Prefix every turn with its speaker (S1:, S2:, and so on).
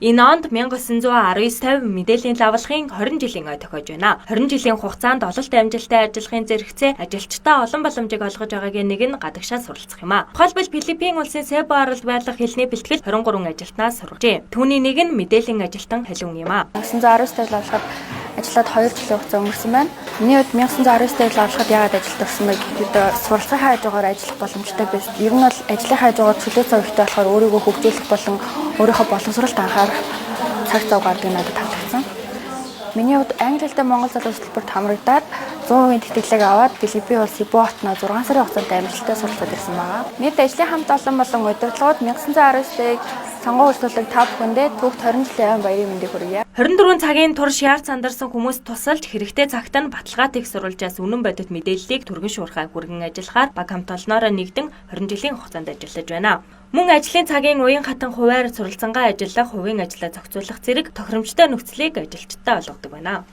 S1: Энэ онд 1919-50 мэдээллийн лавлагын 20 жилийн ой тохиож байна. 20 жилийн хугацаанд ололт амжилттай ажиллахын зэрэгцээ ажилчдаа олон боломжийг олгож байгаагийн нэг нь гадагшаа суралцах юм а. Тухайлбал Филиппин улсын Себу аралд байрлах хэлний бэлтгэл 23 ажилтнаас сурвалжээ. Түүний нэг нь мэдээллийн ажилтан Халиун юм а.
S2: 1919-д лавлахад ажиллаад 2 жилийн хугацаа өнгөрсөн байна. Миний хувьд 1919-д лавлахад яагаад ажилд орсон бэ гэхэд суралцахын хажуугаар ажиллах боломжтой байсан. Ер нь бол ажлын хажуугаар чөлөө цаг ихтэй болохоор өөрийгөө хөгжүүлэх болон өөрийнхөө боловсролд анхаарах цаг зав гаргыг надад таалагдсан. Миний хувьд англи хэлтэй монгол залуу хөтөлбөрт хамрагдаад 100% тэтгэлэг аваад Филиппин улс Себу хотноо 6 сарын хугацаанд амжилттай суралцаад ирсэн байгаа. Нийт ажлын хамт олон болон удирдлагууд 1919-д сонгон үйлчлүүлэг 5 хүндээ түүхт 20 жилийн баярын мэндийг хүргье.
S1: 24 цагийн турш яарч сандарсан хүмүүс тусалж хэрэгтэй цагт нь баталгаат их сурвалжаас үнэн бодит мэдээллийг түргэн шуурхай хүргэн ажиллахаар баг хамт олноороо нэгдэн 20 жилийн хугацаанд ажиллаж байна. Мөн ажлын цагийн уян хатан хуваар суралцангаа ажиллах, хувийн ажлаа зохицуулах зэрэг тохиромжтой нөхцөлийг ажилчдад олгодог байна.